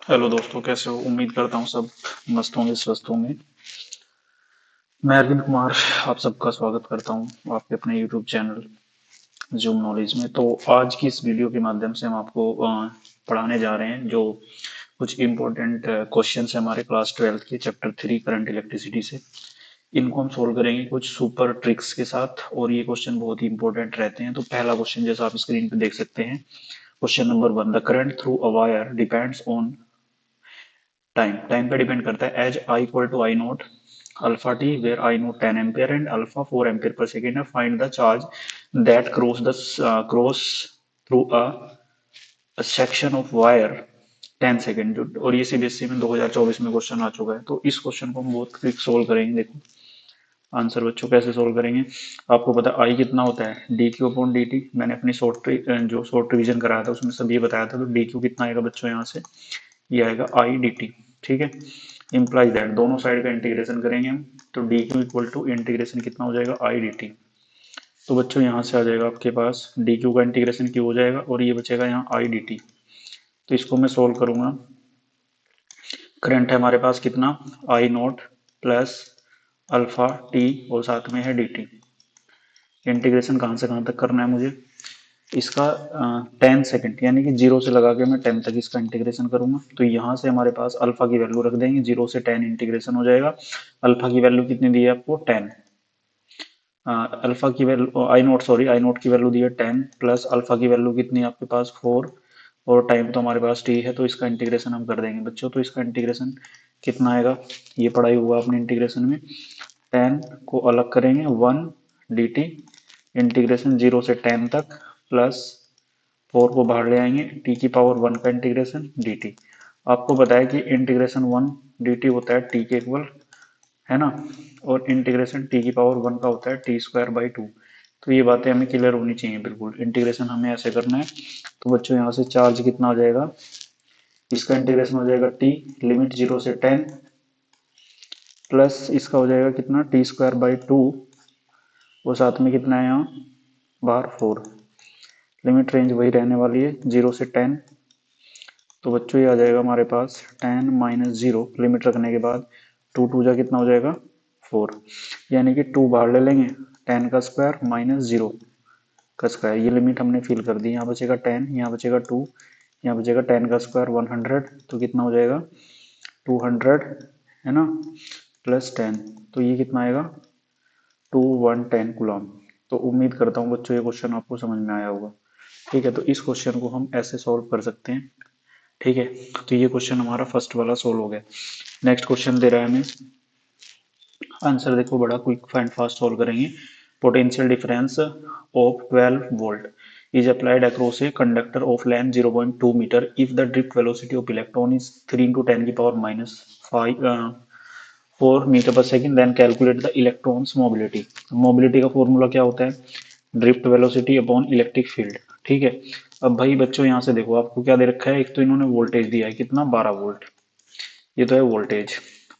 Hello दोस्तों, कैसे हो? उम्मीद करता हूँ सब मस्त होंगे, स्वस्थ होंगे। मैं अरविंद कुमार आप सबका स्वागत करता हूँ आपके अपने यूट्यूब चैनल जूम नॉलेज में। तो आज की इस वीडियो के माध्यम से हम आपको पढ़ाने जा रहे हैं जो कुछ इम्पोर्टेंट क्वेश्चंस है हमारे क्लास 12 के चैप्टर 3 करंट इलेक्ट्रिसिटी से। इनको हम सोल्व करेंगे कुछ सुपर ट्रिक्स के साथ, और ये क्वेश्चन बहुत ही इंपॉर्टेंट रहते हैं। तो पहला क्वेश्चन जैसा आप स्क्रीन पे देख सकते हैं, question number 1, the current through a wire depends on time पे डिपेंड करता है। As I equal to I naught alpha T, where I naught 10 ampere and alpha 4 ampere per second है। Find the charge that cross through a section of wire 10 second. जो और ये CBSE में 2024 में question आ चुका है। तो इस क्वेश्चन को हम बहुत क्विक सोल्व करेंगे। देखो आंसर बच्चों कैसे सोल्व करेंगे। आपको पता है आई कितना होता है, D Q upon D T. मैंने अपनी जो शॉर्ट रिवीजन कराया था उसमें सब ये बताया था। तो डी क्यू कितना आएगा बच्चों, यहाँ से ये आएगा आई डी टी। ठीक है, इम्प्लाइज दैट दोनों साइड का इंटीग्रेशन करेंगे हम। तो D Q equal to integration कितना हो जाएगा, आई डी टी। तो बच्चों यहाँ से आ जाएगा आपके पास डी क्यू का इंटीग्रेशन क्यू हो जाएगा और ये बचेगा यहाँ आई डी टी। तो इसको मैं सोल्व करूंगा। करंट है हमारे पास कितना, आई नोट प्लस अल्फा टी और साथ में है डी टी। इंटीग्रेशन कहाँ से कहाँ तक करना है मुझे, इसका 10 सेकेंड यानी कि जीरो से लगा के मैं 10 तक इसका इंटीग्रेशन करूंगा। तो यहाँ से हमारे पास अल्फा की वैल्यू रख देंगे, 0 से 10 इंटीग्रेशन हो जाएगा। अल्फा की वैल्यू कितनी दी है आपको, 10। अल्फा की value I note, sorry I note की वैल्यू दी है 10 प्लस अल्फा की वैल्यू कितनी है आपके पास 4, और टाइम तो हमारे पास टी है। तो इसका इंटीग्रेशन हम कर देंगे बच्चों। तो इसका इंटीग्रेशन कितना आएगा, ये पढ़ाई हुआ अपने इंटीग्रेशन में। 10 को अलग करेंगे 1 डी टी, इंटीग्रेशन 0 से 10 तक, प्लस 4 को बाहर ले आएंगे, टी की पावर 1 का इंटीग्रेशन डी टी। आपको बताया कि इंटीग्रेशन 1 डी टी होता है टी के इक्वल, है ना। और इंटीग्रेशन टी की पावर 1 का होता है टी स्क्वायर बाई 2। तो ये बातें हमें क्लियर होनी चाहिए बिल्कुल। इंटीग्रेशन हमें ऐसे करना है। तो बच्चों यहाँ से चार्ज कितना हो जाएगा, इसका इंटीग्रेशन हो जाएगा टी लिमिट 0 से 10, प्लस इसका हो जाएगा कितना टी स्क्वायर बाई 2, और साथ में कितना है यहाँ बाहर 4। लिमिट रेंज वही रहने वाली है 0 से 10। तो बच्चों ये आ जाएगा हमारे पास 10 - 0 लिमिट रखने के बाद, 2 × 2 कितना हो जाएगा 4, यानी कि 2 बाहर ले लेंगे, 10 का स्क्वायर माइनस 0 का स्क्वायर। ये लिमिट हमने फिल कर दी। यहाँ बचेगा 10, यहाँ बचेगा 2, यहाँ बचेगा 10 का स्क्वायर 100। तो कितना हो जाएगा 200, है ना, प्लस 10। तो ये कितना आएगा 2110 कूलम। तो उम्मीद करता हूँ बच्चों ये क्वेश्चन आपको समझ में आया होगा। ठीक है, तो इस क्वेश्चन को हम ऐसे सॉल्व कर सकते हैं। ठीक है, तो ये क्वेश्चन हमारा फर्स्ट वाला सोल्व हो गया। नेक्स्ट क्वेश्चन दे रहा है हमें, आंसर देखो बड़ा क्विक एंड फास्ट सोल्व करेंगे। Potential difference of 12 volt is applied across a conductor of length 0.2 meter if the drift velocity of electron is 3 into 10 की power minus 5 4 metre per second, then calculate the electrons mobility. Mobility का formula क्या होता है, drift velocity upon electric field. ठीक है, अब भाई बच्चों यहाँ से देखो आपको क्या दे रखा है, एक तो इन्होंने वोल्टेज दिया है कितना 12 वोल्ट, ये तो है वोल्टेज,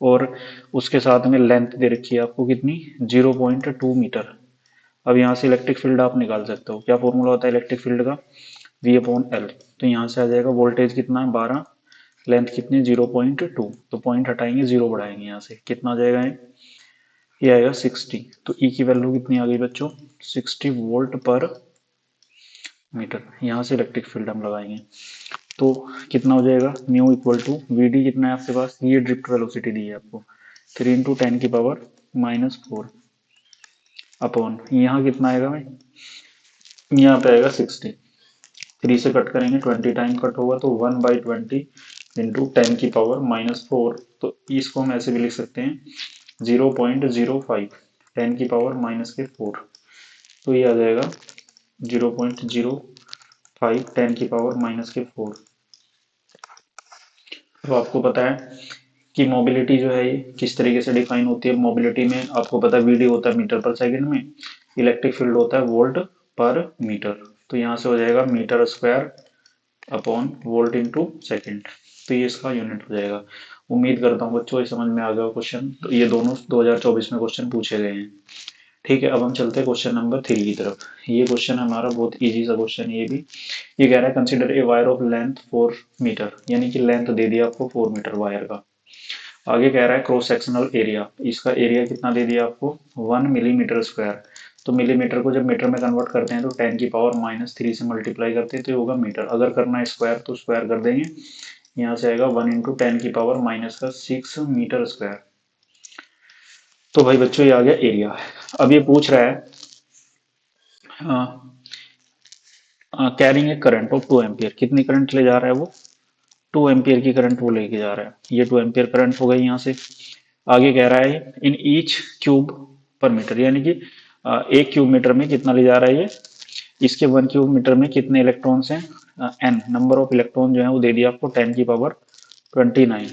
और उसके साथ में लेंथ दे रखी है आपको कितनी 0.2 मीटर। अब यहाँ से इलेक्ट्रिक फील्ड आप निकाल सकते हो। क्या फॉर्मूला होता है इलेक्ट्रिक फील्ड का, V/L। तो यहाँ से आ जाएगा वोल्टेज कितना है 12, लेंथ कितनी 0.2, तो पॉइंट हटाएंगे 0 बढ़ाएंगे, यहाँ से कितना आ जाएगा ये आएगा 60। तो E की वैल्यू कितनी आ गई बच्चों 60 वोल्ट पर मीटर। यहाँ से इलेक्ट्रिक फील्ड हम लगाएंगे तो कितना हो जाएगा mu equal to V D, कितना है आपके पास, ये ड्रिफ्ट वेलोसिटी दी है आपको 3 × 10 की पावर -4 अपॉन यहाँ कितना आएगा भाई, यहाँ पे आएगा 60। 3 से कट करेंगे 20 टाइम कट होगा तो 1/20 इंटू 10 की पावर -4। तो इसको हम ऐसे भी लिख सकते हैं 0.05, 10 की पावर -4। तो ये आ जाएगा 0.05 10 की पावर -4। तो आपको पता है कि मोबिलिटी जो है ये किस तरीके से डिफाइन होती है। मोबिलिटी में आपको पता है वीडी होता है मीटर पर सेकंड में, इलेक्ट्रिक फील्ड होता है वोल्ट पर मीटर। तो यहाँ से हो जाएगा metre square upon volt into second. तो ये इसका यूनिट हो जाएगा। उम्मीद करता हूँ बच्चों ये समझ में आ गया क्वेश्चन। तो ये दोनों 2024 में क्वेश्चन पूछे गए हैं। ठीक है, अब हम चलते हैं क्वेश्चन नंबर 3 की तरफ। ये क्वेश्चन हमारा बहुत इजी सा क्वेश्चन है ये भी। ये कह रहा है consider a wire of length 4 मीटर, यानी कि लेंथ दे दिया आपको 4 मीटर वायर का। आगे कह रहा है क्रॉस सेक्शनल एरिया, इसका एरिया कितना दे दिया आपको 1 मिलीमीटर स्क्वायर। तो मिलीमीटर को जब मीटर में कन्वर्ट करते हैं तो 10⁻³ से मल्टीप्लाई करते हैं तो ये होगा मीटर। अगर करना है स्क्वायर तो स्क्वायर कर देंगे, यहाँ से आएगा 1 × 10⁻⁻⁻⁻ तो भाई बच्चों ये आ गया एरिया। अब ये पूछ रहा है carrying a current of 2 ampere, कितनी करंट ले जा रहा है वो 2 एम्पियर की करंट वो लेके जा रहा है। ये 2 एम्पियर करंट हो गई यहाँ से। आगे कह रहा है इन ईच क्यूब पर मीटर, यानी कि एक क्यूब मीटर में कितना ले जा रहा है ये, इसके 1 क्यूब मीटर में कितने इलेक्ट्रॉन्स हैं, एन नंबर ऑफ इलेक्ट्रॉन जो है वो दे दिया आपको 10⁻29।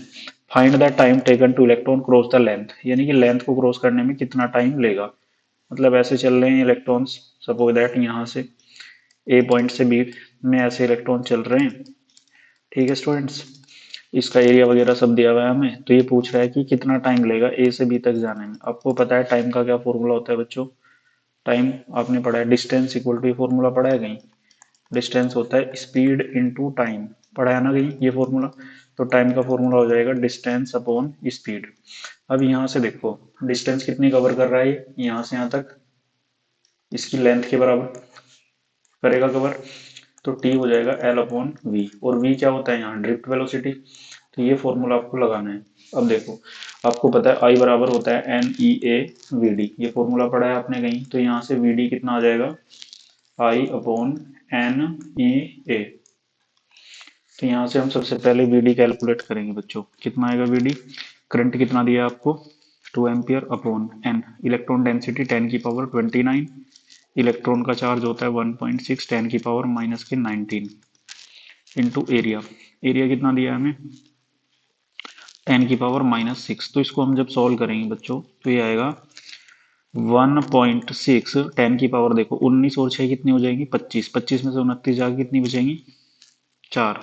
Find the time taken two electron cross the length, यानी कि लेंथ को क्रॉस करने में कितना टाइम लेगा। मतलब ऐसे चल रहे हैं इलेक्ट्रॉन्स, सपोज दैट यहाँ से ए पॉइंट से बी में ऐसे इलेक्ट्रॉन चल रहे हैं। ठीक है स्टूडेंट्स, इसका एरिया वगैरह सब दिया हुआ है हमें। तो ये पूछ रहा है कि कितना टाइम लेगा ए से बी तक जाने में। आपको पता है टाइम का क्या फॉर्मूला होता है बच्चों, टाइम आपने पढ़ा है, डिस्टेंस इक्वल टू, ये फॉर्मूला पढ़ा है कहीं, डिस्टेंस होता है स्पीड इनटू टाइम, पढ़ा है ना कहीं ये फॉर्मूला। तो टाइम का फॉर्मूला हो जाएगा डिस्टेंस अपॉन स्पीड। अब यहाँ से देखो डिस्टेंस कितनी कवर कर रहा है, यहाँ से यहाँ तक इसकी लेंथ के बराबर करेगा कवर, तो टी हो जाएगा एल अपॉन वी। और वी क्या होता है यहाँ, ड्रिफ्ट वेलोसिटी। तो ये फॉर्मूला आपको लगाना है। अब देखो आपको पता है आई बराबर होता है N E A V D, ये फॉर्मूला पढ़ा है आपने कहीं। तो यहाँ से वी डी कितना आ जाएगा, आई अपॉन एन ई ए। तो यहाँ से हम सबसे पहले वी डी कैलकुलेट करेंगे बच्चों, कितना आएगा वी डी, करंट कितना दिया आपको 2 ampere upon N, electron density 10⁻29, electron का चार्ज होता है 1.6 10⁻⁻19 इंटू एरिया, एरिया कितना दिया है हमें 10⁻⁻6। तो इसको हम जब सॉल्व करेंगे बच्चों तो ये आएगा 1.6 10 की पावर, देखो 19 और 6 कितनी हो जाएगी 25, 25 में से 29 जाके कितनी बचेंगी 4,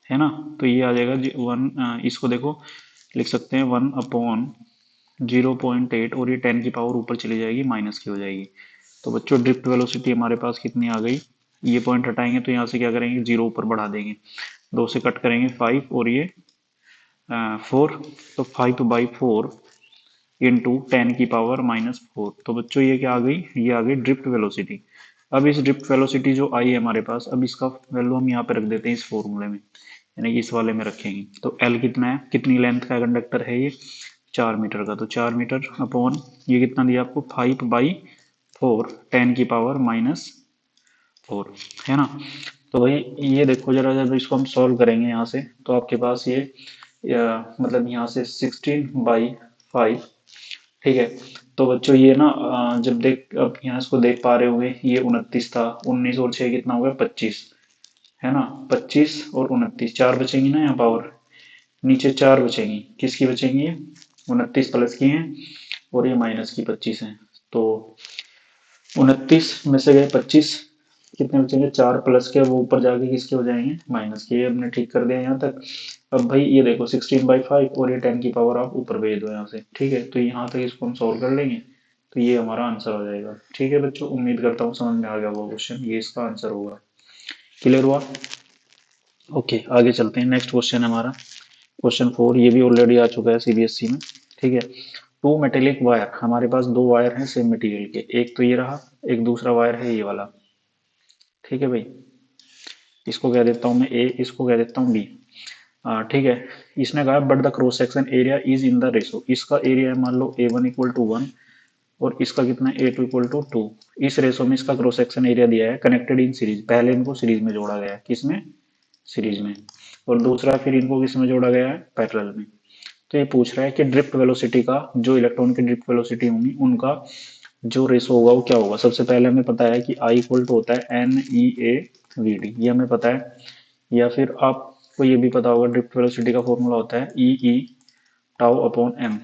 है ना। तो ये आ जाएगा इसको देखो लिख सकते हैं 1/0.8, और ये 10 की पावर ऊपर चली जाएगी माइनस की हो जाएगी। तो बच्चों ड्रिफ्ट वेलोसिटी हमारे पास कितनी आ गई, ये पॉइंट हटाएंगे तो यहाँ से क्या करेंगे 0 ऊपर बढ़ा देंगे, 2 से कट करेंगे 5 और ये 4, तो 5/4 इंटू 10⁻⁻4। तो बच्चों ये क्या आ गई, ये आ गई ड्रिफ्ट वेलोसिटी। अब इस ड्रिफ्ट वेलोसिटी जो आई है हमारे पास, अब इसका वैल्यू हम यहाँ पे रख देते हैं इस फॉर्मूले में, यानी कि इस वाले में रखेंगे। तो एल कितना है, कितनी लेंथ का कंडक्टर है ये 4 मीटर का, तो 4 मीटर अपॉन ये कितना दिया आपको 5/4 10⁻⁴, है ना। तो भाई ये देखो जरा, जब इसको हम सॉल्व करेंगे यहाँ से तो आपके पास ये मतलब यहाँ से 16/5, ठीक है। तो बच्चों ये ना जब देख अब यहाँ इसको देख पा रहे होंगे, ये 29 था, 19 और 6 कितना हो गया 25, है ना। 25 और 29, 4 बचेंगी ना यहाँ पावर, नीचे 4 बचेंगी, किसकी बचेंगी, 29 प्लस की हैं और ये माइनस की 25 है। तो 29 में से गए 25, कितने बचेंगे 4 प्लस के, वो ऊपर जाके किसके हो जाएंगे माइनस के। ये हमने ठीक कर दिया यहाँ तक। अब भाई ये देखो 16/5 और ये 10 की पावर आप ऊपर भेज दो यहाँ से, ठीक है। तो यहाँ तक इसको हम सॉल्व कर लेंगे तो ये हमारा आंसर हो जाएगा। ठीक है बच्चों, उम्मीद करता हूँ समझ में आ गया वो क्वेश्चन, ये इसका आंसर होगा। क्लियर हुआ, ओके आगे चलते हैं। नेक्स्ट क्वेश्चन हमारा क्वेश्चन 4, ये भी ऑलरेडी आ चुका है सीबीएसई में, ठीक है। टू मेटेलिक वायर, हमारे पास दो वायर हैं सेम मटेरियल के, एक तो ये रहा, एक दूसरा वायर है ये वाला, ठीक है भाई। इसको कह देता हूँ मैं ए, इसको कह देता हूँ बी, ठीक है। इसने कहा but the cross section area is in the ratio, इसका एरिया है मान लो A1 = 1 और इसका कितना है A2 = 2। इस रेशो में इसका क्रॉस सेक्शन एरिया दिया है, कनेक्टेड इन सीरीज, पहले इनको सीरीज में जोड़ा गया है, किसमें सीरीज में, और दूसरा फिर इनको किस में जोड़ा गया है पैरेलल में। तो ये पूछ रहा है कि ड्रिफ्ट वेलोसिटी का, जो इलेक्ट्रॉन की ड्रिफ्ट वेलोसिटी होंगी उनका जो रेशो होगा वो क्या होगा। सबसे पहले हमें पता है कि I = होता है NEAVD, ये हमें पता है। या फिर आपको ये भी पता होगा ड्रिफ्ट वेलोसिटी का फॉर्मूला होता है EE τ/m,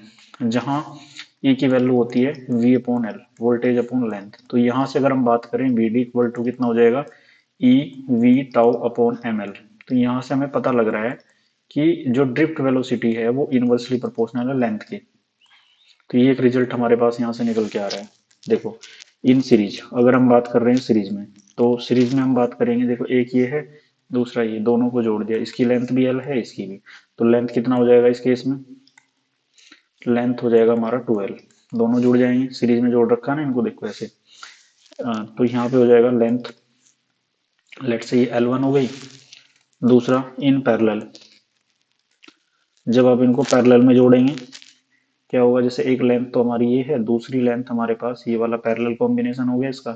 जहाँ E की वैल्यू होती है V/L, वोल्टेज अपॉन लेंथ। तो यहाँ से अगर हम बात करें VD = कितना हो जाएगा EV τ/ml। तो यहाँ से हमें पता लग रहा है कि जो ड्रिफ्ट वेलोसिटी है वो इनवर्सली प्रोपोर्शनल है लेंथ के। तो ये एक रिजल्ट हमारे पास यहाँ से निकल के आ रहा है। देखो इन सीरीज अगर हम बात कर रहे हैं सीरीज में, तो सीरीज में हम बात करेंगे, देखो एक ये है, दूसरा ये, दोनों को जोड़ दिया, इसकी लेंथ भी एल है, इसकी भी, तो लेंथ कितना हो जाएगा इस केस में, लेंथ हो जाएगा हमारा 12, दोनों जुड़ जाएंगे, सीरीज में जोड़ रखा है ना इनको, देखो ऐसे। तो यहाँ पे हो जाएगा लेंथ, लेट से ये L1 हो गई, दूसरा इन पैरेलल, जब आप इनको पैरेलल में जोड़ेंगे क्या होगा, जैसे एक लेंथ तो हमारी ये है, दूसरी लेंथ हमारे पास ये वाला पैरेलल कॉम्बिनेशन हो गया इसका,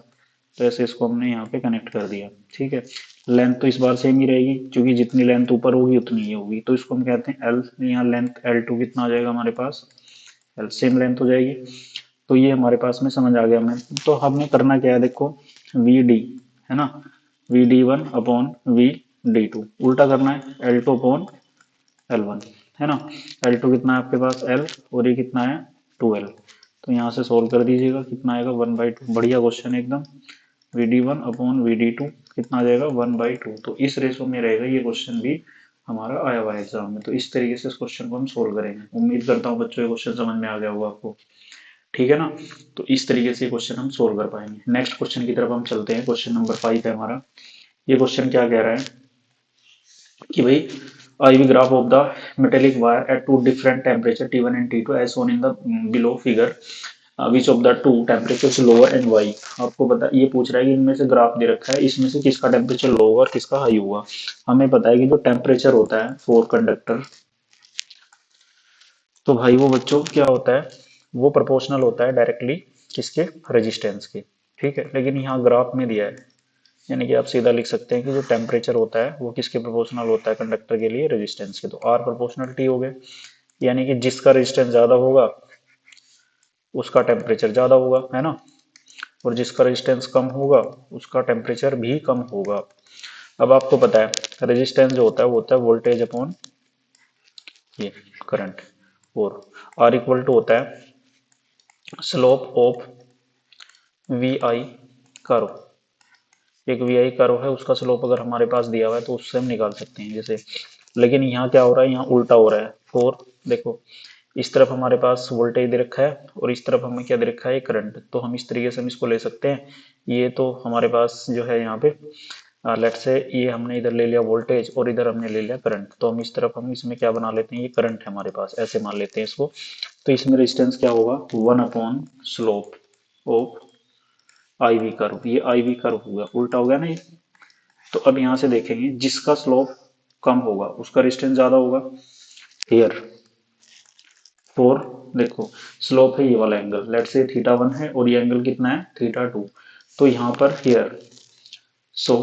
तो ऐसे इसको हमने यहाँ पे कनेक्ट कर दिया, ठीक है। लेंथ तो इस बार सेम ही रहेगी, क्योंकि जितनी लेंथ ऊपर होगी उतनी ये होगी, तो इसको हम कहते हैं एल, यहाँ लेंथ L2 कितना आ जाएगा हमारे पास, एल सेम लेंथ हो जाएगी। तो ये हमारे पास में समझ आ गया हमें। तो हमने करना क्या है, देखो वी डी है ना, V D one upon V D two, उल्टा करना है, L2 अपॉन L1 है ना। L2 कितना है आपके पास L, और ये कितना है 2L, तो यहाँ से सोल्व कर दीजिएगा, कितना आएगा 1/2, बढ़िया क्वेश्चन है एकदम। V D one upon V D two कितना आ जाएगा 1/2, तो इस रेशो में रहेगा ये क्वेश्चन भी हमारा आया हुआ है एग्जाम में। तो इस तरीके से इस क्वेश्चन को हम सोल्व करेंगे। उम्मीद करता हूँ बच्चों ये क्वेश्चन समझ में आ गया होगा आपको, ठीक है ना। तो इस तरीके से क्वेश्चन हम सोल्व कर पाएंगे। नेक्स्ट क्वेश्चन की तरफ हम चलते हैं, क्वेश्चन नंबर 5 है हमारा। ये क्वेश्चन क्या कह रहा है कि भाई IV graph of the metallic wire at two different temperature T1 and T2 as shown in the below figure, which of the two temperatures lower and why। आपको पता ये पूछ रहा है कि इनमें से ग्राफ दे रखा है, इसमें से किसका टेम्परेचर लो होगा और किसका हाई होगा। हमें पता है कि जो टेम्परेचर होता है फॉर कंडक्टर, तो भाई वो बच्चों क्या होता है, वो प्रोपोर्शनल होता है डायरेक्टली किसके, रेजिस्टेंस के, ठीक है। लेकिन यहाँ ग्राफ में दिया है, यानी कि आप सीधा लिख सकते हैं कि जो टेम्परेचर होता है वो किसके प्रोपोर्शनल होता है, कंडक्टर के लिए रेजिस्टेंस के, तो आर प्रोपोर्शनल टी हो गए, यानी कि जिसका रेजिस्टेंस ज्यादा होगा उसका टेम्परेचर ज्यादा होगा, है ना, और जिसका रेजिस्टेंस कम होगा उसका टेम्परेचर भी कम होगा। अब आपको पता है रेजिस्टेंस जो होता है वो होता है वोल्टेज अपॉन ये करंट, और आर इक्वल टू होता है slope of V I curve, एक वी आई कर्व है उसका स्लोप अगर हमारे पास दिया हुआ है तो उससे हम निकाल सकते हैं जैसे। लेकिन यहाँ क्या हो रहा है, यहाँ उल्टा हो रहा है, फोर देखो इस तरफ हमारे पास वोल्टेज दे रखा है और इस तरफ हमें क्या दे रखा है करंट, तो हम इस तरीके से हम इसको ले सकते हैं। ये तो हमारे पास जो है यहाँ पे लेट से ये हमने इधर ले लिया वोल्टेज और इधर हमने ले लिया करंट, तो हम इस तरफ हम इसमें क्या बना लेते हैं, ये करंट है हमारे पास, ऐसे मान लेते हैं इसको। तो इसमें रेजिस्टेंस क्या होगा 1 upon slope of I V curve, ये आई वी कर्व होगा, उल्टा हो गया ना ये। तो अब यहाँ से देखेंगे जिसका स्लोप कम होगा उसका रेजिस्टेंस ज्यादा होगा हियर फोर, देखो स्लोप है ये वाला एंगल, लेट से θ1 है और ये एंगल कितना है θ2, तो यहाँ पर हियर, सो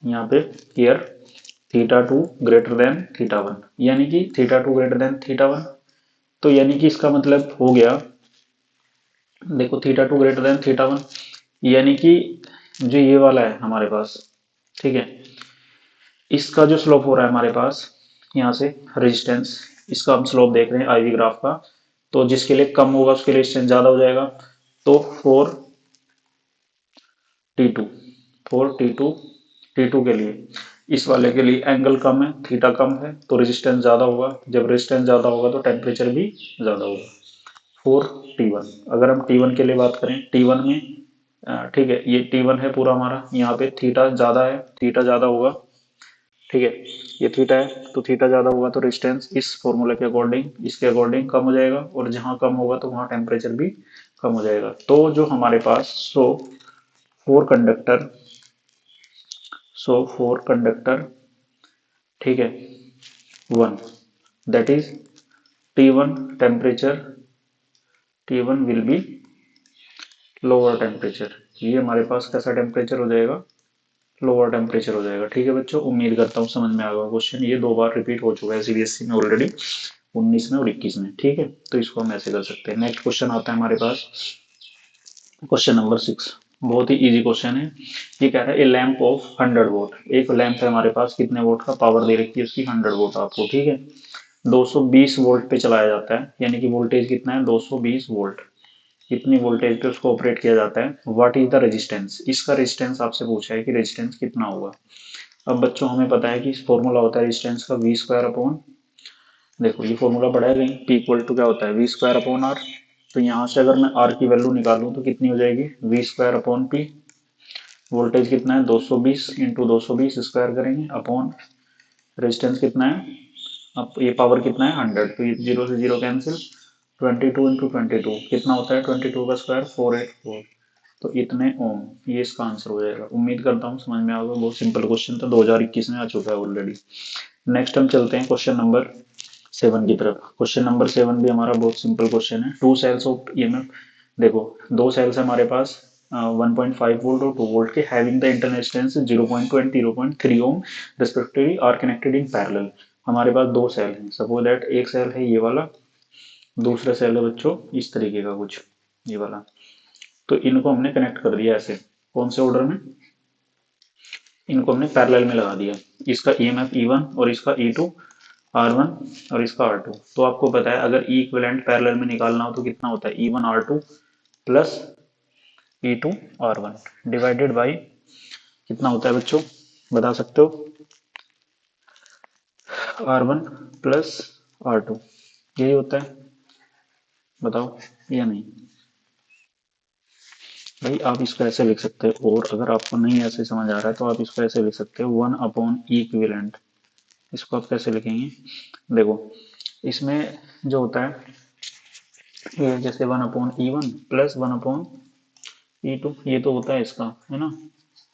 यहाँ पे हियर θ2 ग्रेटर देन θ1, यानी कि θ2 ग्रेटर देन θ1, तो यानी कि इसका मतलब हो गया, देखो θ2 ग्रेटर देन θ1, यानी कि जो ये वाला है हमारे पास, ठीक है, इसका जो स्लोप हो रहा है हमारे पास यहाँ से रेजिस्टेंस, इसका हम स्लोप देख रहे हैं आईवी ग्राफ का, तो जिसके लिए कम होगा उसके लिए रेजिस्टेंस ज्यादा हो जाएगा, तो T2 T2 T2 के लिए, इस वाले के लिए एंगल कम है, थीटा कम है, तो रेजिस्टेंस ज्यादा होगा, जब रेजिस्टेंस ज्यादा होगा तो टेम्परेचर भी ज्यादा होगा। फोर T1, अगर हम T1 के लिए बात करें, T1 में ठीक है ये T1 है पूरा हमारा, यहाँ पे थीटा ज्यादा है, थीटा ज्यादा होगा, ठीक है, ये थीटा है तो थीटा ज्यादा होगा तो रेजिस्टेंस इस फॉर्मूला के अकॉर्डिंग इसके अकॉर्डिंग कम हो जाएगा, और जहां कम होगा तो वहां टेम्परेचर भी कम हो जाएगा। तो जो हमारे पास फोर कंडक्टर फोर कंडक्टर, ठीक है, one, that is T1 temperature, T1 will be lower temperature, ये हमारे पास कैसा टेम्परेचर हो जाएगा, लोअर टेम्परेचर हो जाएगा। ठीक है बच्चों, उम्मीद करता हूँ समझ में आ गया क्वेश्चन, ये दो बार रिपीट हो चुका है सीबीएसई में ऑलरेडी, 19 में और 21 में, ठीक है, तो इसको हम ऐसे कर सकते हैं। नेक्स्ट क्वेश्चन आता है हमारे पास, क्वेश्चन नंबर 6, बहुत ही इजी क्वेश्चन है। ये कह रहा है ए लैंप ऑफ 100 वोट, एक लैंप है हमारे पास, कितने वोट का पावर दे रखी है उसकी 100 वोट आपको, ठीक है, 220 वोल्ट पे चलाया जाता है, यानी कि वोल्टेज कितना है 220 वोल्ट, कितनी वोल्टेज पे उसको ऑपरेट किया जाता है। व्हाट इज द रेजिस्टेंस, इसका रेजिस्टेंस आपसे पूछा है कि रेजिस्टेंस कितना होगा। अब बच्चों हमें पता है कि फॉर्मूला होता है रेजिस्टेंस का वी स्क्वायर अपॉन, देखो ये फॉर्मूला पढ़ा है कहीं, पी इक्वल टू क्या होता है वी स्क्वायर अपॉन आर, तो यहाँ से अगर मैं आर की वैल्यू निकालूं तो कितनी हो जाएगी, V square upon P. Voltage कितना है, 220 इंटू 220 स्क्वायर करेंगे अपॉन रेजिस्टेंस कितना है, अब ये पावर कितना है 100, तो ये जीरो से जीरो कैंसिल, 22 इंटू 22 कितना होता है, 22 का स्क्वायर 484, तो इतने ओम, ये इसका आंसर हो जाएगा। उम्मीद करता हूँ समझ में आ गया, बहुत सिंपल क्वेश्चन था, 2021 में आ चुका है ऑलरेडी। नेक्स्ट हम चलते हैं क्वेश्चन नंबर 7 की तरफ। क्वेश्चन नंबर 7 भी हमारा बहुत सिंपल क्वेश्चन है। टू सेल्स ऑफ ईएमएफ, देखो दो सेल्स है हमारे पास 1.5 वोल्ट और 2 वोल्ट के, having the internal resistance 0.20 0.3 ohm respectively are connected in parallel. हमारे पास दो सेल हैं, सपोज दैट एक सेल है ये वाला, दूसरा सेल है बच्चों इस तरीके का कुछ, ये वाला। तो इनको हमने कनेक्ट कर दिया ऐसे, कौन से ऑर्डर में, इनको हमने पैरेलल में लगा दिया। इसका ईएमएफ E1 और इसका E2 R1 और इसका R2। तो आपको पता है अगर ई इक्विवेलेंट पैरेलल में निकालना हो तो कितना होता है, E1 R2 plus E2 R1 divided by कितना होता है बच्चों, बता सकते हो, R1 प्लस R2, यही होता है, बताओ या नहीं। भाई आप इसको ऐसे लिख सकते हो, और अगर आपको नहीं ऐसे समझ आ रहा है तो आप इसको ऐसे लिख सकते हो, 1 अपॉन ई इक्विवेलेंट। इसको आप कैसे लिखेंगे, देखो इसमें जो होता है ये जैसे 1/E1 प्लस 1/E2, ये तो होता है इसका, है ना।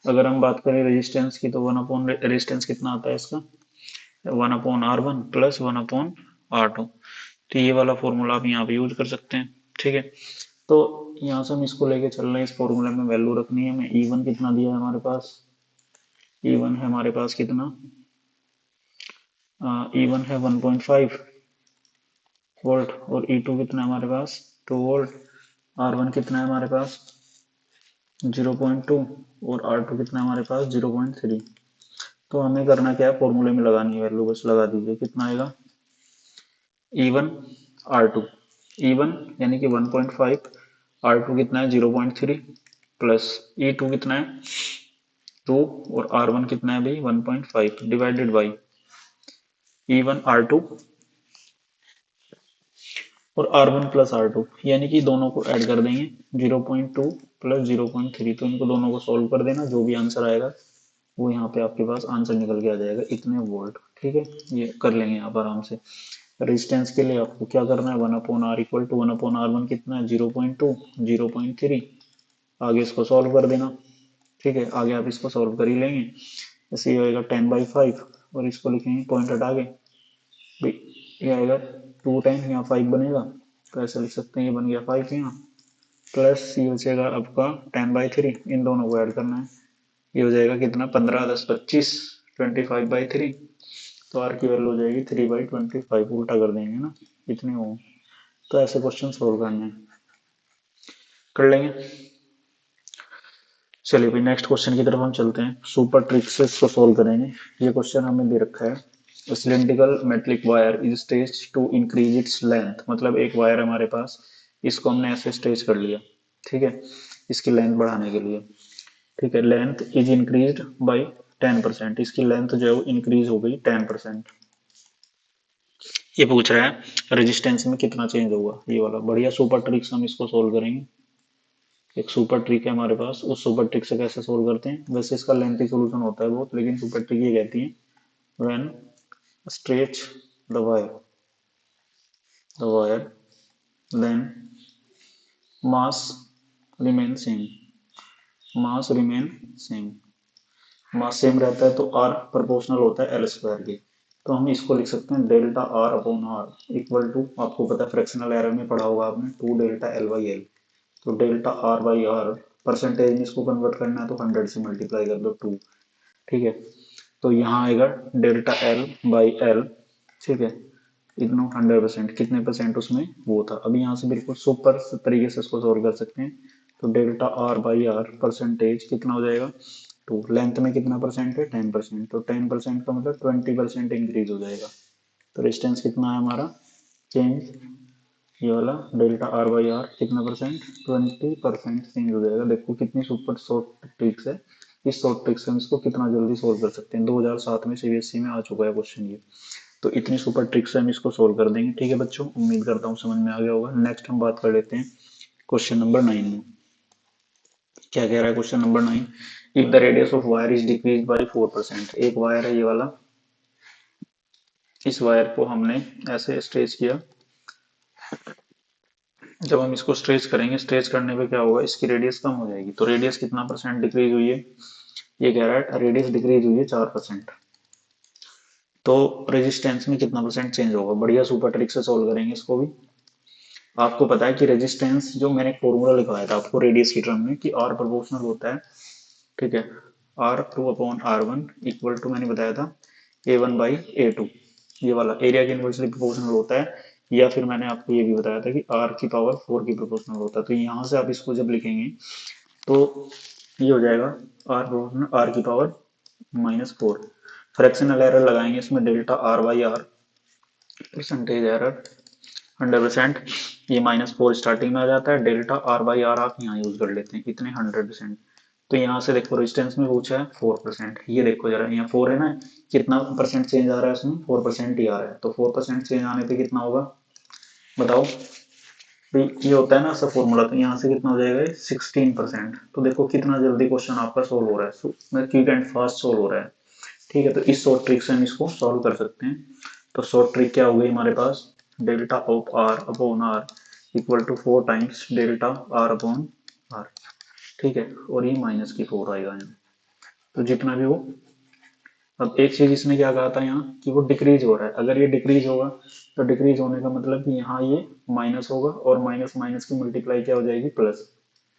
अगर हम बात करें रेजिस्टेंस की तो 1 अपॉन रेजिस्टेंस कितना आता है इसका, 1/R1 प्लस 1/R2। तो ये वाला फॉर्मूला आप यहाँ पे यूज कर सकते हैं, ठीक है। तो यहाँ से हम इसको लेके चल रहे हैं, इस फॉर्मूले में वैल्यू रखनी है हमें। E1 कितना दिया है हमारे पास, E1 है हमारे पास कितना, E1 है 1.5 वोल्ट, और E2 कितना है हमारे पास 2 वोल्ट, R1 कितना है हमारे पास 0.2, और R2 कितना है हमारे पास 0.3। तो हमें करना क्या है, फॉर्मूले में लगानी है वैल्यू, बस लगा दीजिए, कितना आएगा E1 R2, E1 यानी कि 1.5, R2 कितना है 0.3 प्लस E2 कितना है 2, और R1 कितना है भाई 1.5 डिवाइडेड बाई E1 R2 और R1 प्लस R2, यानी कि दोनों को ऐड कर देंगे 0.2 प्लस 0.3, तो इनको दोनों को सॉल्व कर देना, जो भी आंसर आएगा वो यहाँ पे आपके पास आंसर निकल के आ जाएगा, इतने वोल्ट, ठीक है। ये कर लेंगे आप आराम से। रेजिस्टेंस के लिए आपको क्या करना है, 1/R इक्वल टू 1/R1 कितना है 0.2 0.3, आगे इसको सॉल्व कर देना, ठीक है। आगे आप इसको सॉल्व कर ही लेंगे, ऐसे ये होएगा 10/5, और इसको लिखेंगे पॉइंट हटा के, ये आएगा 2 टाइम, यहाँ 5 बनेगा, तो ऐसे लिख सकते हैं, ये बन गया 5 यहाँ, प्लस ये बचेगा आपका 10/3, इन दोनों को ऐड करना है, ये हो जाएगा कितना 15 10 25, 25/3, तो आर की वैल्यू हो जाएगी 3/25, उल्टा कर देंगे ना, इतने हो। तो ऐसे क्वेश्चन सोल्व करने हैं, कर लेंगे। चलिए भाई नेक्स्ट क्वेश्चन की तरफ हम चलते हैं, सुपर ट्रिक से इसको सोल्व करेंगे। ये क्वेश्चन हमें दे रखा है, cylindrical metallic wire is stage to increase its length, मतलब एक वायर हमारे पास, इसको हमने ऐसे स्टेज कर लिया, ठीक है, इसकी लेंथ बढ़ाने के लिए, ठीक है। लेंथ इज इंक्रीज बाई 10%, इसकी लेंथ जो है वो इंक्रीज हो गई 10%। ये पूछ रहा है रेजिस्टेंस में कितना चेंज होगा, ये वाला बढ़िया सुपर ट्रिक से हम इसको सोल्व करेंगे। एक सुपर ट्रिक है हमारे पास, उस सुपर ट्रिक से कैसे सोल्व करते हैं, वैसे इसका लेंथी सोल्यूशन होता है बहुत, लेकिन सुपर ट्रिक ये कहती है, when stretch the wire then mass remain same, mass remain same, mass same रहता है तो आर प्रोपोर्शनल होता है एल स्क्वायर के। तो हम इसको लिख सकते हैं delta R upon R equal to, आपको पता है फ्रैक्शनल एरर में पढ़ा होगा आपने, 2 डेल्टा L/L। तो delta R by R, percentage में इसको कन्वर्ट करना है तो 100 से मल्टीप्लाई कर दो 2, ठीक है। तो यहाँ आएगा डेल्टा L/L, ठीक है, इतना 100%, कितने परसेंट उसमें वो था। अभी यहाँ से बिल्कुल सुपर तरीके से इसको सोल्व कर सकते हैं। तो delta R by R percentage कितना हो जाएगा 2, लेंथ में कितना परसेंट है 10%, तो 10% का मतलब 20% इंक्रीज हो जाएगा। तो रेजिस्टेंस कितना है हमारा चेंज, ये वाला डेल्टा आर बाई आर कितना परसेंट 20% चेंज हो जाएगा। देखो कितनी सुपर शॉर्ट ट्रिक्स है, इस शॉर्ट ट्रिक से हम इसको कितना जल्दी सोल्व कर सकते हैं। 2007 में सीबीएसई में आ चुका है क्वेश्चन ये। तो इतनी सुपर ट्रिक से हम इसको सोल्व कर देंगे। ठीक है बच्चों, उम्मीद करता हूँ समझ में आ गया होगा। नेक्स्ट हम बात कर लेते हैं क्वेश्चन नंबर 9 में। क्या कह रहा है question number 9? If the radius of wire is decrease by 4%। एक वायर है ये वाला, इस वायर को हमने ऐसे स्ट्रेच किया। जब हम इसको स्ट्रेच करेंगे, स्ट्रेच करने पे क्या होगा, इसकी रेडियस कम हो जाएगी। तो रेडियस कितना परसेंट डिक्रीज हुई है? ये कह रहा है रेडियस डिक्रीज हुई है 4%। तो रेजिस्टेंस में कितना परसेंट चेंज होगा? बढ़िया सुपर ट्रिक से सोल्व करेंगे इसको भी। आपको पता है कि रेजिस्टेंस, जो मैंने फॉर्मूला लिखवाया था आपको रेडियस की टर्म में, कि आर प्रोपोर्शनल होता है, ठीक है, R2/R1 इक्वल टू, मैंने बताया था, A1/A2। ये वाला एरिया के इनवर्सली प्रोपोर्शनल होता है। या फिर मैंने आपको ये भी बताया था कि R⁴ की प्रोपोर्शनल होता है। तो यहाँ से आप इसको जब लिखेंगे तो ये हो जाएगा R proportional R⁴ fractional error लगाएंगे इसमें, डेल्टा R/R, परसेंटेज एरर 100%। ये -4 स्टार्टिंग में आ जाता है, डेल्टा R/R आप यहाँ यूज कर लेते हैं, इतने 100%। तो यहाँ से देखो रेजिस्टेंस में पूछा है 4%। ये देखो जरा, यहाँ 4 है ना, कितना परसेंट चेंज आ रहा है इसमें? 4% ही आ रहा है। तो 4% चेंज आने पे कितना होगा बताओ? तो ये होता है ना सब फॉर्मूला, तो यहाँ से कितना हो जाएगा? 16%। तो देखो कितना जल्दी क्वेश्चन आपका सोल्व हो रहा है, क्विक एंड फास्ट सोल्व हो रहा है। ठीक है, तो इस शॉर्ट ट्रिक से हम इसको सॉल्व कर सकते हैं। तो शॉर्ट ट्रिक क्या हो गई हमारे पास? Delta of R/R equal to 4 times delta R/R। ठीक है, और ये -4 आएगा यहाँ। तो जितना भी वो, अब एक चीज इसने क्या कहा था यहाँ कि वो डिक्रीज हो रहा है। अगर ये डिक्रीज होगा तो डिक्रीज होने का मतलब कि यहाँ ये माइनस होगा, और माइनस माइनस की मल्टीप्लाई क्या हो जाएगी? प्लस।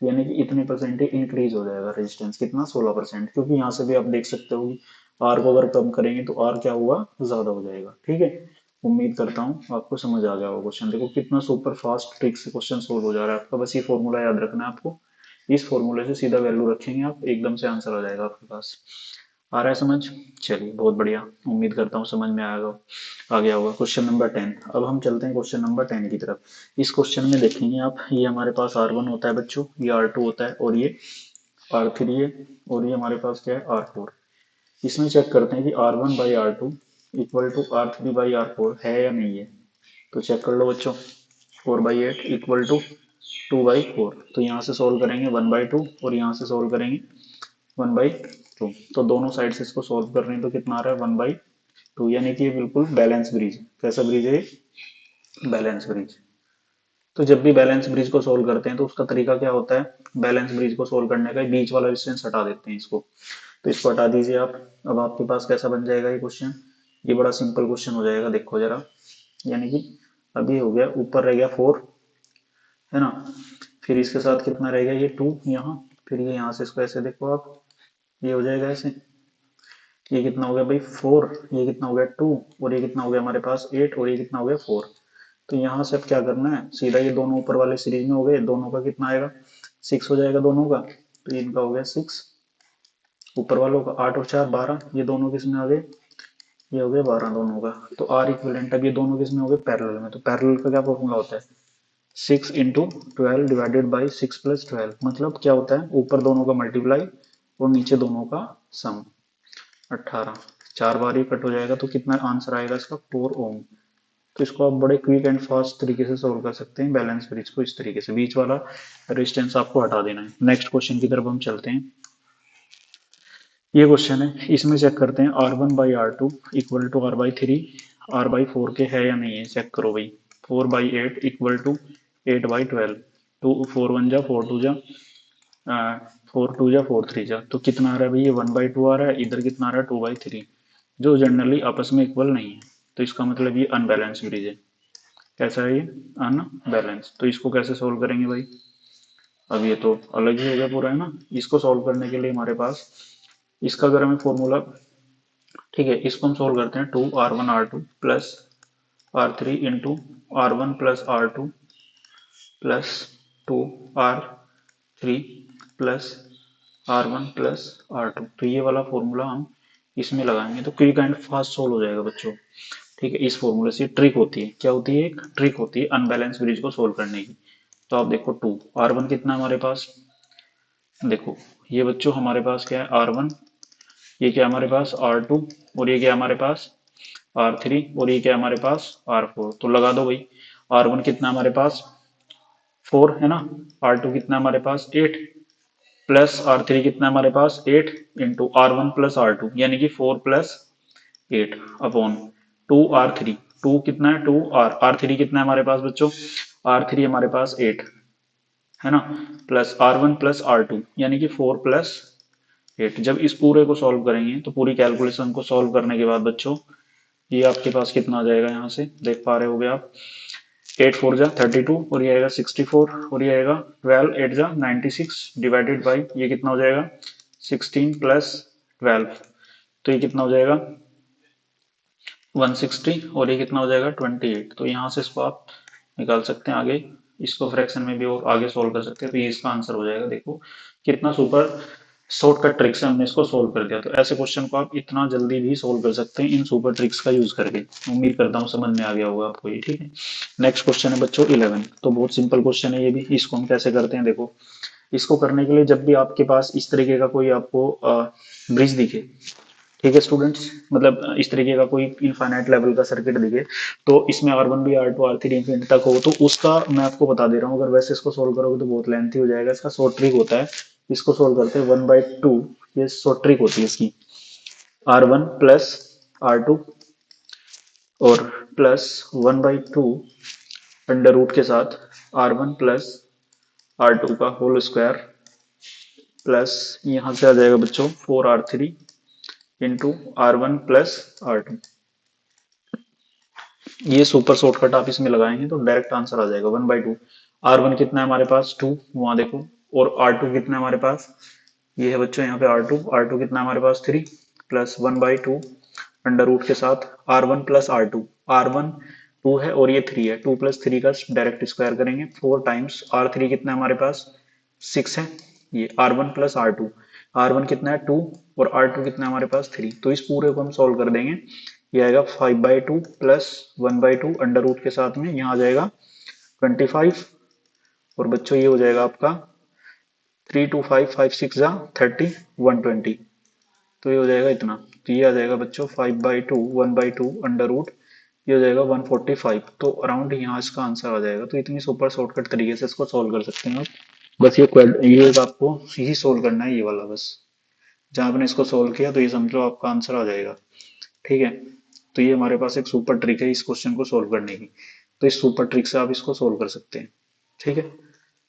यानी कि इतने परसेंट ही इंक्रीज हो जाएगा रेजिस्टेंस। कितना? 16%। क्योंकि यहाँ से भी आप देख सकते हो कि आर को अगर कम करेंगे तो आर क्या हुआ? ज्यादा हो जाएगा। ठीक है, उम्मीद करता हूँ आपको समझ आ गया होगा क्वेश्चन। देखो कितना सुपर फास्ट ट्रिक से क्वेश्चन सोल्व हो जा रहा है आपका। बस ये फॉर्मूला याद रखना है आपको। इस फॉर्मूले से सीधा वैल्यू रखेंगे आप, एकदम से आंसर आ जाएगा आपके पास। आ रहा है समझ? चलिए बहुत बढ़िया, उम्मीद करता हूँ समझ में आएगा, आ गया होगा। Question number 10। अब हम चलते हैं क्वेश्चन नंबर 10 की तरफ। इस क्वेश्चन में देखेंगे आप, ये हमारे पास R1 होता है बच्चों, ये R2 होता है, और ये R3 है, और ये हमारे पास क्या है? R4। इसमें चेक करते हैं कि R1/R2 इक्वल टू R3/R4 है या नहीं है। तो चेक कर लो बच्चों। 4/8 इक्वल टू 2/4। तो यहाँ से सोल्व करेंगे 1/2, और यहाँ से सोल्व करेंगे 1/2। तो दोनों साइड से इसको सोल्व कर रहे हैं तो कितना आ रहा है? 1/2। यानी कि ये बिल्कुल बैलेंस ब्रिज। कैसा ब्रिज है? Balance bridge. तो जब भी बैलेंस ब्रिज को सोल्व करते हैं तो उसका तरीका क्या होता है? बैलेंस ब्रिज को सोल्व करने का बीच वाला डिस्टेंस हटा देते हैं इसको। तो इसको हटा दीजिए आप। अब आपके पास कैसा बन जाएगा ये क्वेश्चन? ये बड़ा सिंपल क्वेश्चन हो जाएगा, देखो जरा। यानी कि अभी हो गया, ऊपर रह गया 4, है ना, फिर इसके साथ कितना रह गया? ये 2 यहाँ, फिर ये यहाँ से इसको ऐसे देखो आप, ये हो जाएगा ऐसे। ये कितना हो गया भाई? 4। ये कितना हो गया? 2। और ये कितना हो गया हमारे पास? 8। और ये कितना हो गया? 4। तो यहाँ से अब क्या करना है? सीधा ये दोनों ऊपर वाले सीरीज में हो गए, दोनों का कितना आएगा? 6 हो जाएगा दोनों का। तो इनका हो गया 6, ऊपर वालों का 8 और 4 12। ये दोनों किस में आ गए? ये हो गए 12 दोनों का। तो आर इक्विवेलेंट, अब ये दोनों किस में हो गए? पैरेलल में। तो पैरेलल का क्या फॉर्मूला होता है? 6 × 12 डिवाइडेड बाई 6 + 12। मतलब क्या होता है? ऊपर दोनों का मल्टीप्लाई और नीचे दोनों का सम। 18। 4 बार ही कट हो जाएगा, तो कितना आंसर आएगा इसका? 4 ओम। तो इसको आप बड़े क्विक एंड फास्ट तरीके से सोल्व कर सकते हैं बैलेंस ब्रिज को। इस तरीके से बीच वाला रेजिस्टेंस आपको हटा देना है। नेक्स्ट क्वेश्चन की तरफ हम चलते हैं। ये क्वेश्चन है, इसमें चेक करते हैं R1/R2 equal to R/3 R/4 के है या नहीं है। चेक करो भाई। 4/8 इक्वल टू 8/12। 4 1 जा 4 2 जा 4 2 जा 4 3 जा। तो कितना आ रहा है भाई? ये 1/2 आ रहा है, इधर कितना आ रहा है? 2/3, जो जनरली आपस में इक्वल नहीं है। तो इसका मतलब ये अनबैलेंस ब्रिज है। कैसा है ये? अनबैलेंस। तो इसको कैसे सोल्व करेंगे भाई? अब ये तो अलग ही हो गया पूरा, है ना। इसको सोल्व करने के लिए हमारे पास, इसका अगर हमें फॉर्मूला, ठीक है, इसको हम सोल्व करते हैं। 2R1/R2 plus R3 into R1 + R2 plus 2R3 plus R1 + R2। तो ये वाला फॉर्मूला हम इसमें लगाएंगे तो क्विक एंड फास्ट सोल्व हो जाएगा बच्चों। ठीक है, इस फॉर्मूले से ट्रिक होती है। क्या होती है? एक ट्रिक होती है अनबैलेंस ब्रिज को सोल्व करने की। तो आप देखो 2 R1 कितना हमारे पास? देखो ये बच्चों हमारे पास क्या है? R1। ये क्या हमारे पास? R2। और ये क्या हमारे पास? R3 और ये क्या है हमारे पास R4। तो लगा दो भाई, R1 कितना हमारे पास 4 है ना, R2 कितना हमारे पास 8 प्लस R3 कितना हमारे पास 8 इंटू R1 प्लस R2 यानी कि 4 प्लस 8 अपॉन 2R3। टू कितना है 2R3 कितना है हमारे पास बच्चों, R3 हमारे पास 8 है ना, प्लस R1 प्लस R2 यानी कि 4 प्लस 8। जब इस पूरे को सॉल्व करेंगे तो पूरी कैलकुलेशन को सॉल्व करने के बाद बच्चों ये आपके पास कितना आ जाएगा, यहाँ से देख पा रहे होगे आप, 8 4 जा 32 और ये आएगा 64 और ये आएगा 12 8 जा 96 डिवाइडेड बाई ये कितना हो जाएगा 16 प्लस 12। तो ये कितना हो जाएगा 160 और ये कितना हो जाएगा 28। तो यहाँ से इसको आप निकाल सकते हैं आगे, इसको फ्रैक्शन में भी और आगे सोल्व कर सकते हैं। तो ये इसका आंसर हो जाएगा। देखो कितना सुपर शॉर्टकट ट्रिक से हमने इसको सोल्व कर दिया। तो ऐसे क्वेश्चन को आप इतना जल्दी भी सोल्व कर सकते हैं इन सुपर ट्रिक्स का यूज करके। उम्मीद करता हूँ समझ में आ गया होगा आपको ये, ठीक है। नेक्स्ट क्वेश्चन है बच्चों 11। तो बहुत सिंपल क्वेश्चन है ये भी। इसको हम कैसे करते हैं, देखो इसको करने के लिए जब भी आपके पास इस तरीके का कोई आपको ब्रिज दिखे, ठीक है स्टूडेंट्स, मतलब इस तरीके का कोई इनफाइनाइट लेवल का सर्किट दिखे, तो इसमें R1 भी R2 R3 इंफिनिटी तक हो, तो उसका मैं आपको बता दे रहा हूँ। अगर वैसे इसको सोल्व करोगे तो बहुत लेंथी हो जाएगा। इसका शॉर्ट ट्रिक होता है, इसको सोल्व करते हैं 1/2। ये शॉर्ट ट्रिक होती है इसकी, R1 प्लस R2 और प्लस 1/2 अंडर रूट के साथ R1 प्लस R2 का होल स्क्वायर प्लस यहाँ से आ जाएगा बच्चों 4R3 into R1 plus R2। ये सुपर शॉर्टकट आप इसमें लगाएंगे तो डायरेक्ट आंसर आ जाएगा 1/2। R1 कितना है हमारे पास 2, वहां देखो, और R2 कितना है हमारे पास, ये है बच्चों यहाँ पे R2 कितना है हमारे पास 3 प्लस 1/2 अंडर रूट के साथ R1 प्लस R1 2 है और ये 3 है, 2 प्लस 3 का डायरेक्ट स्क्वायर करेंगे 4 टाइम्स R3 कितना है हमारे पास 6 है, ये R1 प्लस R1 कितना है 2 और R2 कितना है हमारे पास 3। तो इस पूरे को हम सॉल्व कर देंगे। ये आएगा 5/2 प्लस 1/2 अंडर रूट के साथ में यहाँ आ जाएगा 25 और बच्चों ये हो जाएगा आपका 3 2 5 5 6 जा 30 120। तो ये हो जाएगा इतना। तो ये आ जाएगा बच्चों 5/2 1/2 अंडर रूट, ये हो जाएगा 145। तो अराउंड यहाँ इसका आंसर आ जाएगा। तो इतनी सुपर शॉर्टकट तरीके से इसको सॉल्व कर सकते हैं आप। बस ये आपको यही सोल्व करना है, ये वाला बस। जहां आपने इसको सोल्व किया तो ये समझो आपका आंसर आ जाएगा, ठीक है। तो ये हमारे पास एक सुपर ट्रिक है इस क्वेश्चन को सोल्व करने की। तो इस सुपर ट्रिक से आप इसको सोल्व कर सकते हैं, ठीक है।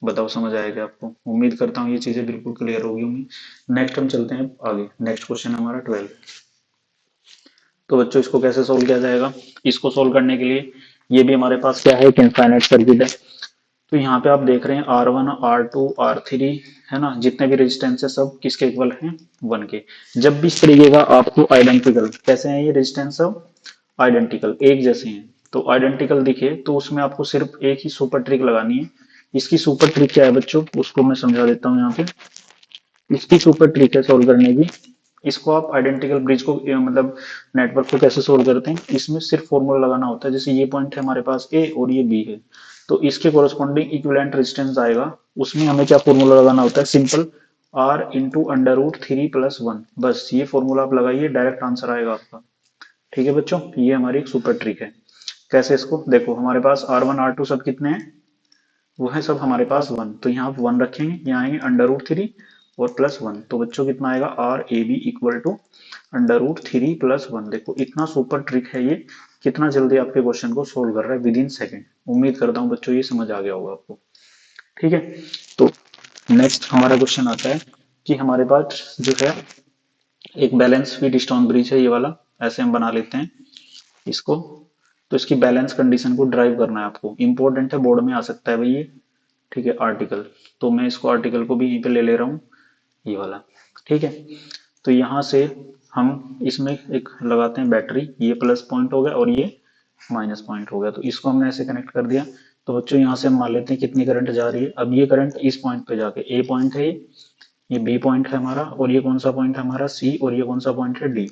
बताओ समझ आएगा आपको। उम्मीद करता हूँ ये चीजें बिल्कुल क्लियर होगी होंगी। नेक्स्ट हम चलते हैं आगे। नेक्स्ट क्वेश्चन है हमारा 12। तो बच्चों इसको कैसे सोल्व किया जाएगा, इसको सोल्व करने के लिए ये भी हमारे पास क्या है, एक इनफाइनाइट सर्किट है। तो यहाँ पे आप देख रहे हैं R1 R2 R3 है ना, जितने भी रेजिस्टेंस है सब किसके इक्वल हैं 1 के। जब भी इस तरीके का आपको आइडेंटिकल, कैसे हैं ये रेजिस्टेंस सब आइडेंटिकल एक जैसे हैं, तो आइडेंटिकल दिखे तो उसमें आपको सिर्फ एक ही सुपर ट्रिक लगानी है। इसकी सुपर ट्रिक क्या है बच्चों, उसको मैं समझा देता हूँ यहाँ पे। इसकी सुपर ट्रिक है सोल्व करने की। इसको आप आइडेंटिकल ब्रिज को मतलब नेटवर्क को कैसे सोल्व करते हैं, इसमें सिर्फ फॉर्मूला लगाना होता है। जैसे ये पॉइंट है हमारे पास ए और ये बी है, तो इसके कोरस्पॉन्डिंग इक्विवेलेंट रेजिस्टेंस आएगा। उसमें हमें क्या फॉर्मूला लगाना होता है, simple R into under root 3+1। बस ये फॉर्मूला आप लगाइए, डायरेक्ट आंसर आएगा आपका, ठीक है बच्चों। ये हमारी एक सुपर ट्रिक है। कैसे, इसको देखो, हमारे पास R1 R2 सब कितने हैं, वो है सब हमारे पास 1। तो यहाँ आप 1 रखेंगे, यहाँ आएंगे अंडर रूट 3 और +1। तो बच्चों कितना आएगा RAB equal to under root 3+1। देखो इतना सुपर ट्रिक है ये, कितना जल्दी आपके क्वेश्चन को सोल्व कर रहा है विद इन सेकेंड। उम्मीद करता हूँ बच्चों ये समझ आ गया होगा आपको, ठीक है। तो नेक्स्ट हमारा क्वेश्चन आता है कि हमारे पास जो है एक बैलेंस फीड स्टोन ब्रिज है, ये वाला ऐसे हम बना लेते हैं इसको। तो इसकी बैलेंस कंडीशन को ड्राइव करना है आपको, इंपॉर्टेंट है, बोर्ड में आ सकता है भाई ये, ठीक है। आर्टिकल, तो मैं इसको आर्टिकल को भी यहीं पे ले ले रहा हूँ, ये वाला, ठीक है। तो यहाँ से हम इसमें एक लगाते हैं बैटरी, ये प्लस पॉइंट हो गया और ये माइनस पॉइंट हो गया। तो इसको हमने ऐसे कनेक्ट कर दिया। तो बच्चों यहाँ से हम मान लेते हैं कितनी करंट जा रही है। अब ये करंट इस पॉइंट पे जाके, ए पॉइंट है ये बी पॉइंट है हमारा, और ये कौन सा पॉइंट है हमारा सी, और ये कौन सा पॉइंट है डी।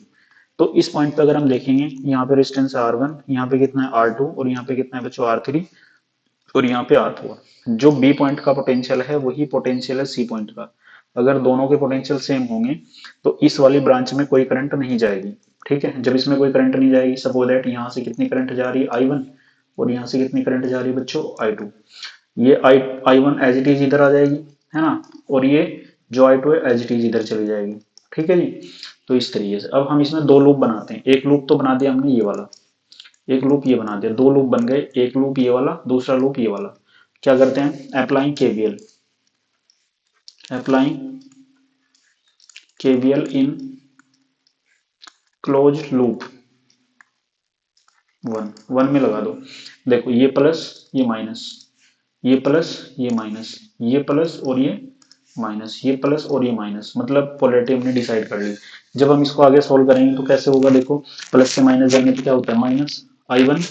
तो इस पॉइंट पे अगर हम देखेंगे, यहाँ पे रेजिस्टेंस है R1, यहाँ पे कितना है R2 और यहाँ पे कितना है बच्चों R3 और यहाँ पे R4। जो बी पॉइंट का पोटेंशियल है वही पोटेंशियल है सी पॉइंट का। अगर दोनों के पोटेंशियल सेम होंगे तो इस वाली ब्रांच में कोई करंट नहीं जाएगी, ठीक है, जब इसमें कोई करंट नहीं जाएगी, सपोज दैट यहाँ से कितनी करंट जा रही है I1 और यहाँ से कितनी करंट जा रही है बच्चों I2। ये I1 एज इट इज इधर आ जाएगी, है ना, और ये जो I2 है एज इट इज इधर चली जाएगी। ठीक है जी। तो इस तरीके से अब हम इसमें दो लूप बनाते हैं। एक लूप तो बना दिया हमने ये वाला, एक लूप ये बना दिया, दो लूप बन गए, एक लूप ये वाला, दूसरा लूप ये वाला। क्या करते हैं, अप्लाइंग केवीएल, अप्लाइंग केवीएल इन क्लोज्ड लूप वन, वन में लगा दो। देखो ये प्लस ये माइनस, ये प्लस ये माइनस, ये प्लस और ये माइनस, ये प्लस और ये माइनस, मतलब पोलैरिटी हमने डिसाइड कर ली। जब हम इसको आगे सॉल्व करेंगे तो कैसे होगा, देखो प्लस से माइनस जाने पे क्या होता है, माइनस I1,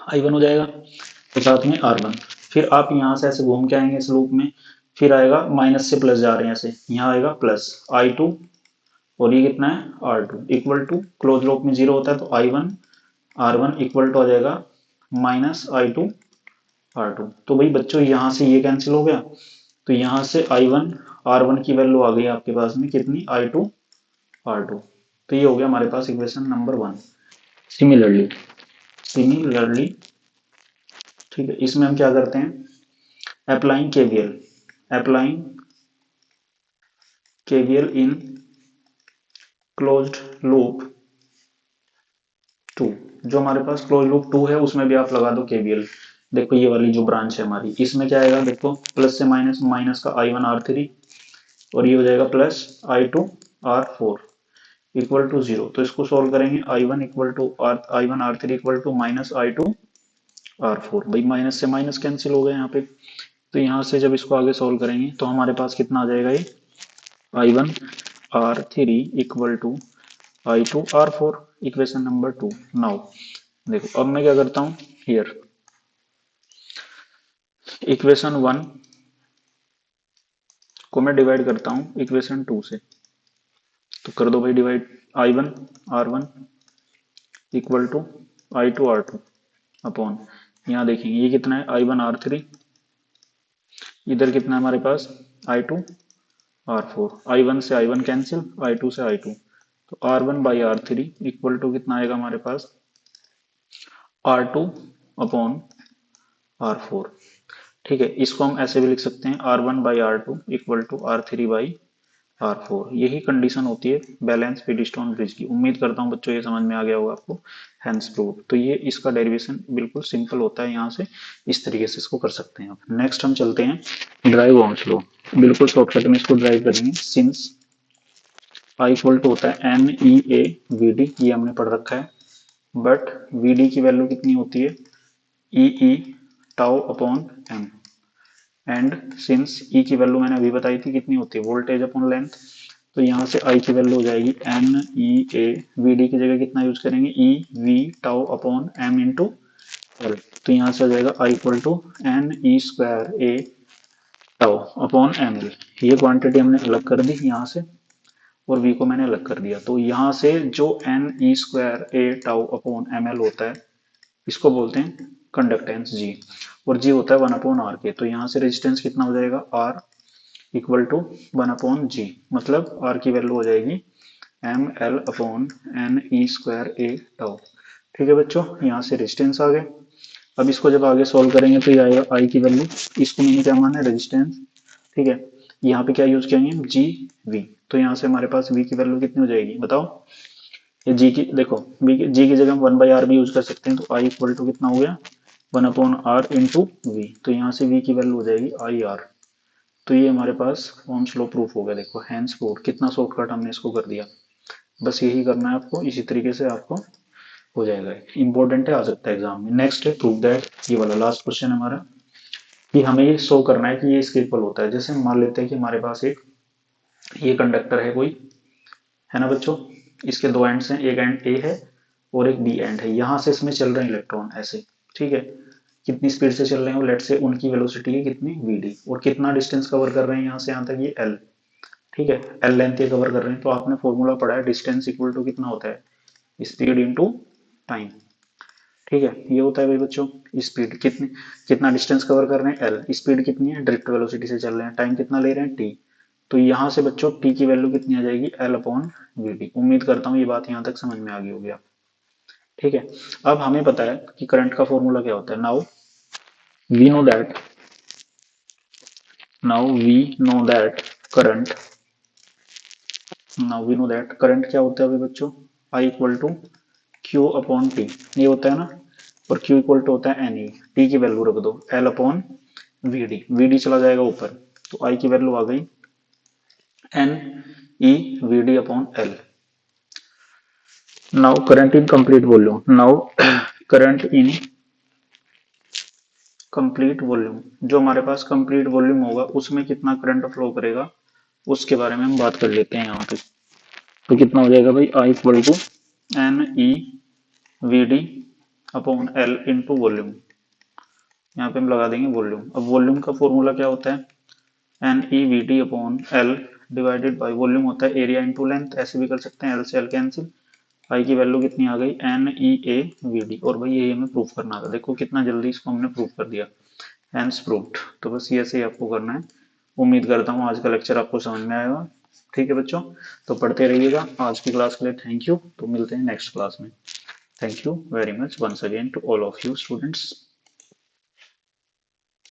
I1 हो जाएगा तो साथ में R1। फिर आप यहाँ से ऐसे घूम के आएंगे इस लूप में, फिर आएगा माइनस से प्लस जा रहे हैं ऐसे, यहाँ आएगा प्लस I2 और ये कितना है R2 equal to, close loop में जीरो होता है तो I1 R1 इक्वल टू आ जाएगा माइनस I2 R2। तो भाई बच्चों यहाँ से ये कैंसिल हो गया, तो यहाँ से I1 R1 की वैल्यू आ गई आपके पास में कितनी, I2 R2। तो ये हो गया हमारे पास इक्वेशन नंबर 1। सिमिलरली, सिमिलरली, ठीक है, इसमें हम क्या करते हैं, अप्लाइंग केवीएल, अप्लाइंग केवीएल इन क्लोज्ड लूप 2। जो हमारे पास क्लोज लूप 2 है उसमें भी आप लगा दो केवीएल। देखो ये वाली जो ब्रांच है हमारी, इसमें क्या आएगा, देखो प्लस से माइनस, माइनस का I1 R3 और ये हो जाएगा plus I2 R4 equal to 0। तो इसको सोल्व करेंगे, I1 equal to I1 R3 equal to minus I2 R4। भाई माइनस से माइनस कैंसिल हो गए यहाँ पे, तो यहाँ से जब इसको आगे सोल्व करेंगे तो हमारे पास कितना आ जाएगा, ये I1 R3 equal to I2 R4, equation number 2। Now देखो अब मैं क्या करता हूँ, हियर इक्वेशन 1 को मैं डिवाइड करता हूँ इक्वेशन 2 से। तो कर दो भाई divide, I1 R1 equal to I2 R2 upon, यहाँ देखेंगे ये कितना है I1 R3, इधर कितना है हमारे पास I2 R4, I1 से I1 कैंसिल, I2 से I2, तो R1 by R3 equal to कितना आएगा हमारे पास R2 अपॉन R4। ठीक है, इसको हम ऐसे भी लिख सकते हैं R1 by R2 equal to R3 by R4। यही कंडीशन होती है बैलेंस व्हीटस्टोन ब्रिज की। उम्मीद करता हूँ बच्चों ये समझ में आ गया होगा आपको, हैंस प्रूव। तो ये इसका डेरिवेशन बिल्कुल सिंपल होता है, यहाँ से इस तरीके से इसको कर सकते हैं आप। नेक्स्ट हम चलते हैं ड्राइव ओम्स लॉ, बिल्कुल शॉर्टकट में इसको ड्राइव करेंगे। सिंस I इक्वल टू होता है NEA/VD, ये हमने पढ़ रखा है, बट VD की वैल्यू कितनी होती है EE tau upon M, and since E की वैल्यू मैंने अभी बताई थी कितनी होती है वोल्टेज अपॉन लेंथ, तो यहाँ से I की वैल्यू हो जाएगी NEA/VD की जगह कितना यूज करेंगे EV tau upon M into L। तो यहाँ से हो जाएगा I equal to NE² A tau upon ML। ये क्वांटिटी हमने अलग कर दी यहाँ से और V को मैंने अलग कर दिया। तो यहाँ से जो NE² A tau upon ML होता है इसको बोलते हैं कंडक्टेंस G, और G होता है 1/R के। तो यहाँ से रेजिस्टेंस कितना हो जाएगा R इक्वल टू 1/G, मतलब R की वैल्यू हो जाएगी ML upon NE² A tau. ठीक है बच्चों, यहाँ से रेजिस्टेंस आ गए। अब इसको जब आगे सॉल्व करेंगे तो ये आएगा I की वैल्यू, इसको मैंने क्या माना है रेजिस्टेंस, ठीक है, यहाँ पे क्या यूज किया जी वी। तो यहाँ से हमारे पास V की वैल्यू कितनी हो जाएगी बताओ, ये जी की देखो जी की जगह हम 1/R भी यूज कर सकते हैं, तो I इक्वल टू कितना हो गया 1/R इंटू वी। तो यहाँ से V की वैल्यू हो जाएगी IR। तो ये हमारे पास ओम्स लॉ प्रूफ हो गया। देखो हैंस प्रूफ, कितना शॉर्टकट हमने इसको कर दिया। बस यही करना है आपको, इसी तरीके से आपको हो जाएगा। इंपॉर्टेंट है, आ सकता है एग्जाम में। नेक्स्ट है प्रूव दैट, ये वाला लास्ट क्वेश्चन है हमारा, कि हमें ये शो करना है कि ये स्केलेबल होता है। जैसे मान लेते हैं कि हमारे पास एक ये कंडक्टर है कोई, है ना बच्चों, इसके दो एंड्स हैं, एक एंड ए है और एक बी एंड है। यहाँ से इसमें चल रहे हैं इलेक्ट्रॉन ऐसे, ठीक है, कितनी स्पीड से चल रहे हैं, लेट से उनकी वेलोसिटी है कितनी वीडी, और कितना डिस्टेंस कवर कर रहे हैं यहाँ से यहाँ तक, ये एल, ठीक है, एल लेंथ ये कवर कर रहे हैं। तो आपने फॉर्मूला पढ़ा है, डिस्टेंस इक्वल टू कितना होता है स्पीड इंटू टाइम, ठीक है, ये होता है भाई बच्चों स्पीड कितना डिस्टेंस कवर कर रहे हैं एल, स्पीड कितनी है डायरेक्ट वेलोसिटी से चल रहे हैं, टाइम कितना ले रहे हैं टी, तो यहां से बच्चों टी की वैल्यू कितनी आ जाएगी, एल अपॉन वी डी। उम्मीद करता हूं ये बात यहां तक समझ में आ गई होगी आप। ठीक है, अब हमें पता है कि करंट का फॉर्मूला क्या होता है। Now we know that, now we know that current, now we know that current क्या होता है अभी बच्चों, I equal to Q upon T, ये होता है ना, और क्यू इक्वल टू होता है एन ई, टी की वैल्यू रख दो L upon V D, V D चला जाएगा ऊपर, तो आई की वैल्यू आ गई N E V D upon L. Now current in complete volume, now current in complete volume, जो हमारे पास कंप्लीट वॉल्यूम होगा उसमें कितना करंट फ्लो करेगा उसके बारे में हम बात कर लेते हैं यहाँ पे। तो कितना हो जाएगा भाई, I equal to N E V D upon L into volume, यहाँ पे हम लगा देंगे वॉल्यूम। अब वॉल्यूम का फॉर्मूला क्या होता है, N E V D upon L divided by volume होता है एरिया इंटू लेंथ, ऐसे भी कर सकते हैं, एल से एल कैंसिल। आई की वैल्यू कितनी आ गई, N E A V D, और भाई ये हमें प्रूफ करना था, देखो कितना जल्दी इसको हमने प्रूफ कर दिया, हेंस प्रूव्ड। तो बस ये ऐसे ही आपको करना है। उम्मीद करता हूँ आज का लेक्चर आपको समझ में आएगा। ठीक है बच्चों, तो पढ़ते रहिएगा। आज की क्लास के लिए थैंक यू, तो मिलते हैं नेक्स्ट क्लास में। Thank you very much once again to all of you students.